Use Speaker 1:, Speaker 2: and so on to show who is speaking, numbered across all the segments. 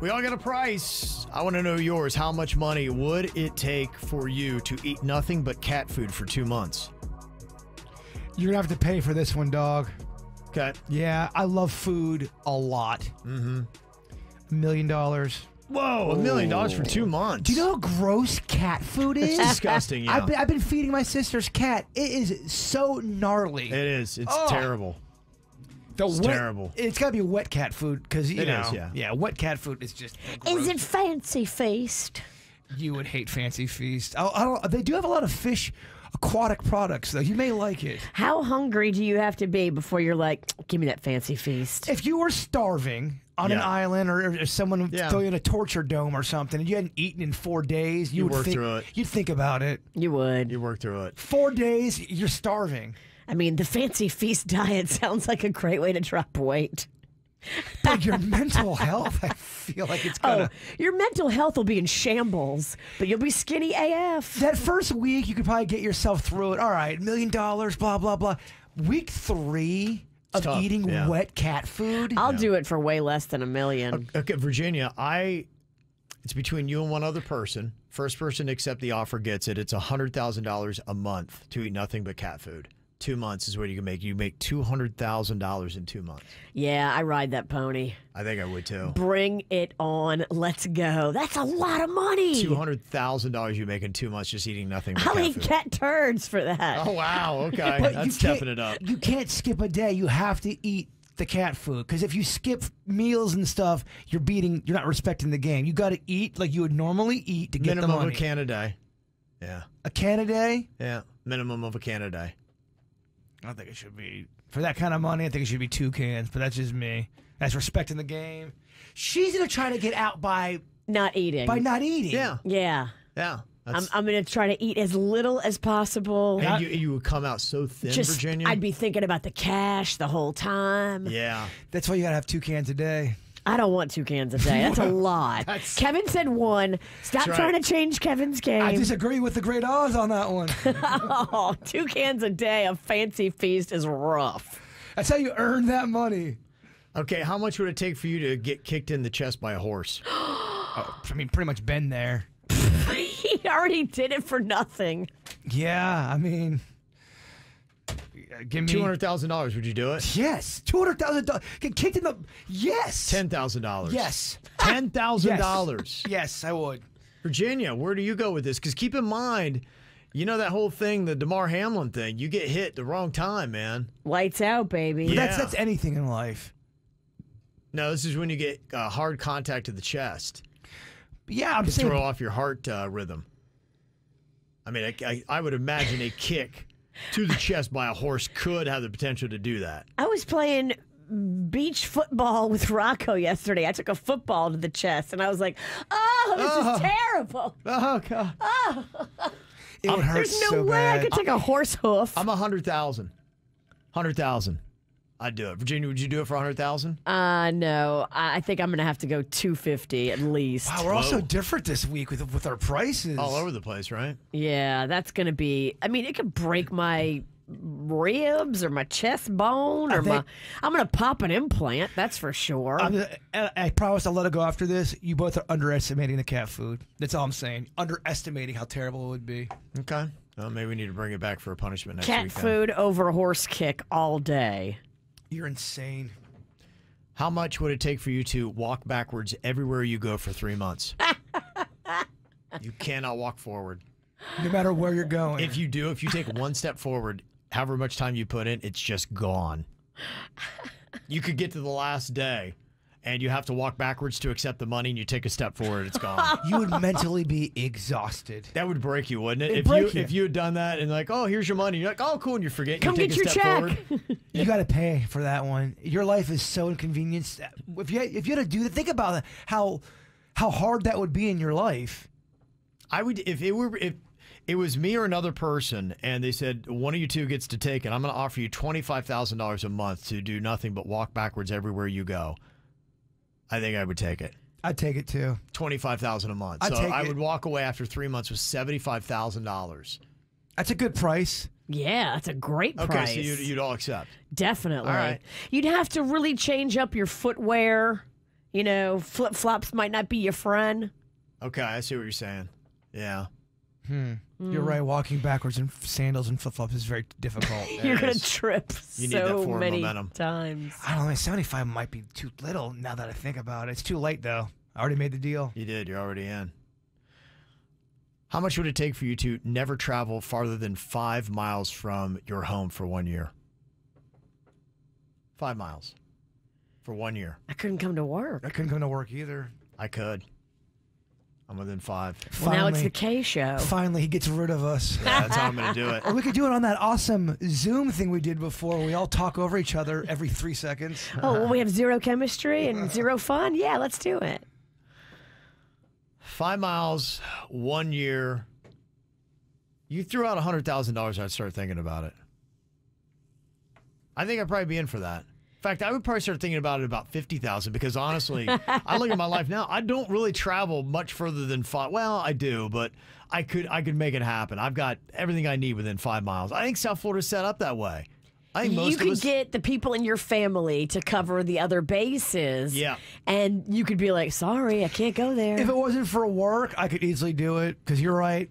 Speaker 1: We all got a price. I want to know yours. How much money would it take for you to eat nothing but cat food for 2 months?
Speaker 2: You're going to have to pay for this one, dog.
Speaker 1: Okay.
Speaker 2: Yeah, I love food a lot.
Speaker 1: Mm-hmm.
Speaker 2: $1 million.
Speaker 1: Whoa, $1 million for 2 months.
Speaker 2: Do you know how gross cat food is?
Speaker 1: It's disgusting, yeah.
Speaker 2: I've been feeding my sister's cat. It is so gnarly.
Speaker 1: It is. It's terrible. It's terrible.
Speaker 2: It's got to be wet cat food because, you know.
Speaker 1: Is, yeah.
Speaker 2: Yeah, wet cat food is just gross.
Speaker 3: Is it Fancy Feast?
Speaker 2: You would hate Fancy Feast. They do have a lot of fish aquatic products, though. You may like it.
Speaker 3: How hungry do you have to be before you're like, give me that Fancy Feast?
Speaker 2: If you were starving on an island or someone throw you in a torture dome or something and you hadn't eaten in 4 days, you would
Speaker 1: work
Speaker 2: think,
Speaker 1: through it.
Speaker 2: You'd think about it.
Speaker 3: You would.
Speaker 1: You work through it.
Speaker 2: 4 days, you're starving.
Speaker 3: I mean, the Fancy Feast diet sounds like a great way to drop weight.
Speaker 2: But your mental health, I feel like it's gonna...
Speaker 3: Oh, your mental health will be in shambles, but you'll be skinny AF.
Speaker 2: That first week, you could probably get yourself through it. All right, $1 million, blah, blah, blah. Week 3 of
Speaker 1: tough,
Speaker 2: eating wet cat food?
Speaker 3: I'll do it for way less than $1 million.
Speaker 1: Okay, Virginia, it's between you and one other person. First person to accept the offer gets it. It's $100,000 a month to eat nothing but cat food. 2 months is what you can make. You make $200,000 in 2 months.
Speaker 3: Yeah, I ride that pony.
Speaker 1: I think I would too.
Speaker 3: Bring it on. Let's go. That's a lot of money.
Speaker 1: $200,000 you make in 2 months just eating nothing but
Speaker 3: I'll
Speaker 1: cat
Speaker 3: eat
Speaker 1: food.
Speaker 3: cat turds for that.
Speaker 1: Oh, wow. Okay.
Speaker 2: But
Speaker 1: That's stepping it up.
Speaker 2: You can't skip a day. You have to eat the cat food. Because if you skip meals and stuff, you're not respecting the game. You got to eat like you would normally eat to get the money.
Speaker 1: Minimum of a can a day. Yeah.
Speaker 2: A can a day?
Speaker 1: Yeah. Minimum of a can a day.
Speaker 2: I don't think it should be. For that kind of money, I think it should be 2 cans, but that's just me. That's respecting the game. She's going to try to get out by
Speaker 3: not eating.
Speaker 2: By not eating.
Speaker 1: Yeah.
Speaker 3: Yeah.
Speaker 1: Yeah.
Speaker 3: I'm going to try to eat as little as possible.
Speaker 1: And you would come out so thin, Virginia.
Speaker 3: I'd be thinking about the cash the whole time.
Speaker 1: Yeah.
Speaker 2: That's why you got to have 2 cans a day.
Speaker 3: I don't want 2 cans a day. That's a lot. Kevin said 1. Stop trying to change Kevin's game.
Speaker 2: I disagree with the great Oz on that one.
Speaker 3: Oh, 2 cans a day of Fancy Feast is rough.
Speaker 2: That's how you earn that money.
Speaker 1: Okay, how much would it take for you to get kicked in the chest by a horse?
Speaker 2: I mean, pretty much been there.
Speaker 3: He already did it for nothing.
Speaker 2: Yeah, I mean... Give me
Speaker 1: $200,000. Would you do it?
Speaker 2: Yes, $200,000. Get kicked in the
Speaker 1: $10,000.
Speaker 2: Yes,
Speaker 1: $10,000.
Speaker 2: Yes, I would.
Speaker 1: Virginia, where do you go with this? Because keep in mind, you know that whole thing, the Damar Hamlin thing. You get hit the wrong time, man.
Speaker 3: Lights out, baby.
Speaker 2: But that's anything in life.
Speaker 1: No, this is when you get hard contact to the chest.
Speaker 2: Yeah, I'm
Speaker 1: to
Speaker 2: saying
Speaker 1: throw off your heart rhythm. I mean, I would imagine a kick to the chest by a horse could have the potential to do that.
Speaker 3: I was playing beach football with Rocco yesterday. I took a football to the chest, and I was like, oh, this is terrible.
Speaker 1: Oh, God.
Speaker 3: Oh.
Speaker 2: It would hurt
Speaker 3: There's no
Speaker 2: so
Speaker 3: way
Speaker 2: bad.
Speaker 3: I could take a horse hoof.
Speaker 1: I'm 100,000. 100,000. I'd do it. Virginia, would you do it for 100,000?
Speaker 3: No. I think I'm going to have to go 250 at least.
Speaker 2: Wow, we're all so different this week with our prices.
Speaker 1: All over the place, right?
Speaker 3: Yeah, that's going to be... I mean, it could break my ribs or my chest bone or I'm going to pop an implant, that's for sure.
Speaker 2: I promise I'll let it go after this. You both are underestimating the cat food. That's all I'm saying. Underestimating how terrible it would be.
Speaker 1: Okay. Well, maybe we need to bring it back for a punishment next
Speaker 3: Cat
Speaker 1: week.
Speaker 3: food over horse kick all day.
Speaker 2: You're insane.
Speaker 1: How much would it take for you to walk backwards everywhere you go for 3 months? You cannot walk forward.
Speaker 2: No matter where you're going.
Speaker 1: If you take 1 step forward, however much time you put in, it's just gone. You could get to the last day, and you have to walk backwards to accept the money, and you take a step forward, it's gone.
Speaker 2: You would mentally be exhausted.
Speaker 1: That would break you, wouldn't it?
Speaker 2: It'd break you.
Speaker 1: If you had done that and like, oh, here's your money, you're like, oh, cool, and you forget,
Speaker 3: Come
Speaker 1: you
Speaker 3: get
Speaker 1: take
Speaker 3: your
Speaker 1: a step
Speaker 3: check.
Speaker 1: forward.
Speaker 2: You got to pay for that one. Your life is so inconvenienced. If you had to do that, think about it, how hard that would be in your life.
Speaker 1: I would if it was me or another person, and they said one of you two gets to take it. I'm going to offer you $25,000 a month to do nothing but walk backwards everywhere you go. I think I would take it.
Speaker 2: I'd take it too.
Speaker 1: $25,000 a month.
Speaker 2: I'd
Speaker 1: So
Speaker 2: take
Speaker 1: I
Speaker 2: it.
Speaker 1: would walk away after 3 months with $75,000.
Speaker 2: That's a good price.
Speaker 3: Yeah, that's a great
Speaker 1: Okay,
Speaker 3: price.
Speaker 1: so you'd all accept.
Speaker 3: Definitely.
Speaker 1: All right.
Speaker 3: You'd have to really change up your footwear. You know, flip flops might not be your friend.
Speaker 1: Okay, I see what you're saying. Yeah.
Speaker 2: You're right. Walking backwards in sandals and flip flops is very difficult.
Speaker 3: You're
Speaker 1: It
Speaker 3: gonna
Speaker 1: is.
Speaker 3: trip
Speaker 1: You need that
Speaker 3: so
Speaker 1: forward
Speaker 3: many
Speaker 1: momentum.
Speaker 3: times.
Speaker 2: I don't know. 75 might be too little now that I think about it. It's too late though. I already made the deal.
Speaker 1: You did. You're already in. How much would it take for you to never travel farther than 5 miles from your home for 1 year? 5 miles for 1 year.
Speaker 3: I couldn't come to work.
Speaker 2: I couldn't come to work either.
Speaker 1: I could. I'm within 5.
Speaker 3: Well, now it's
Speaker 2: Finally-
Speaker 3: the K show.
Speaker 2: Finally, he gets rid of us.
Speaker 1: Yeah, that's how I'm going to do it.
Speaker 2: Or we could do it on that awesome Zoom thing we did before. We all talk over each other every 3 seconds.
Speaker 3: Oh, well, we have zero chemistry and zero fun? Yeah, let's do it.
Speaker 1: 5 miles, 1 year. You threw out $100,000, I'd start thinking about it. I think I'd probably be in for that. In fact, I would probably start thinking about it about 50,000 because honestly, I look at my life now. I don't really travel much further than 5. Well, I do, but I could make it happen. I've got everything I need within 5 miles. I think South Florida's set up that way. I think most
Speaker 3: You
Speaker 1: of
Speaker 3: could
Speaker 1: us.
Speaker 3: get the people in your family to cover the other bases.
Speaker 1: Yeah.
Speaker 3: And you could be like, sorry, I can't go there.
Speaker 2: If it wasn't for work, I could easily do it because you're right.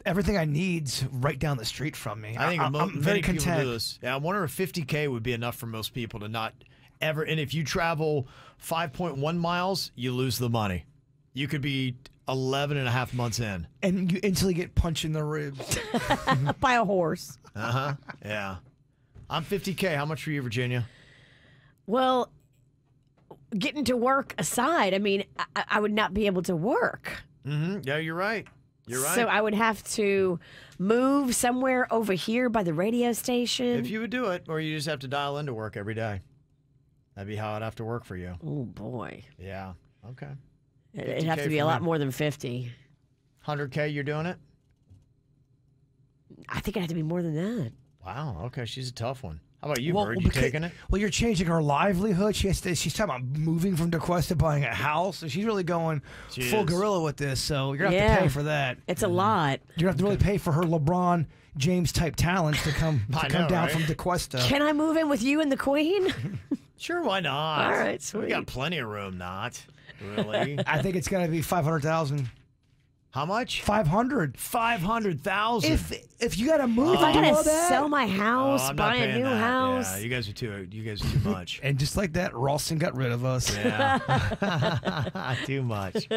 Speaker 2: Everything I need's right down the street from me.
Speaker 1: I think
Speaker 2: I'm
Speaker 1: many
Speaker 2: very
Speaker 1: people
Speaker 2: content.
Speaker 1: do this. Yeah, I wonder if 50K would be enough for most people to not ever. And if you travel 5.1 miles, you lose the money. You could be 11 and a half months in.
Speaker 2: And you instantly get punched in the ribs.
Speaker 3: By a horse.
Speaker 1: Yeah. I'm 50K. How much for you, Virginia?
Speaker 3: Well, getting to work aside, I mean, I would not be able to work.
Speaker 1: Yeah, you're right. You're right.
Speaker 3: So I would have to move somewhere over here by the radio station.
Speaker 1: If you would do it, or you just have to dial into work every day. That'd be how I'd have to work for you.
Speaker 3: Oh, boy.
Speaker 1: Yeah. Okay.
Speaker 3: It'd have
Speaker 1: 50K
Speaker 3: to be a
Speaker 1: for
Speaker 3: lot
Speaker 1: me.
Speaker 3: more than 50.
Speaker 1: 100K, you're doing it?
Speaker 3: I think it'd have to be more than that.
Speaker 1: Wow. Okay. She's a tough one. How about you,
Speaker 2: Well,
Speaker 1: Bird? You
Speaker 2: because-
Speaker 1: taking it?
Speaker 2: Well, you're changing her livelihood. She's talking about moving from DeQuesta, buying a house. So she's really going
Speaker 1: She
Speaker 2: full
Speaker 1: is.
Speaker 2: gorilla with this. So you're going to have
Speaker 3: Yeah.
Speaker 2: to pay for that.
Speaker 3: It's a lot.
Speaker 2: You're going to have to really pay for her LeBron James type talents to come
Speaker 1: I
Speaker 2: down
Speaker 1: know, right?
Speaker 2: from DeQuesta.
Speaker 3: Can I move in with you and the Queen?
Speaker 1: Sure, why not?
Speaker 3: All right,
Speaker 1: We
Speaker 3: sweet.
Speaker 1: got plenty of room, not really.
Speaker 2: I think it's going to be 500,000.
Speaker 1: How much?
Speaker 2: 500.
Speaker 1: 500,000.
Speaker 2: If you got to move
Speaker 3: If I
Speaker 2: below
Speaker 3: gotta
Speaker 2: that,
Speaker 3: sell my house,
Speaker 1: I'm not
Speaker 3: buy a
Speaker 1: paying
Speaker 3: new
Speaker 1: that.
Speaker 3: house.
Speaker 1: Yeah, you guys are too much.
Speaker 2: and just like that, Ralston got rid of us.
Speaker 1: Yeah. Too much.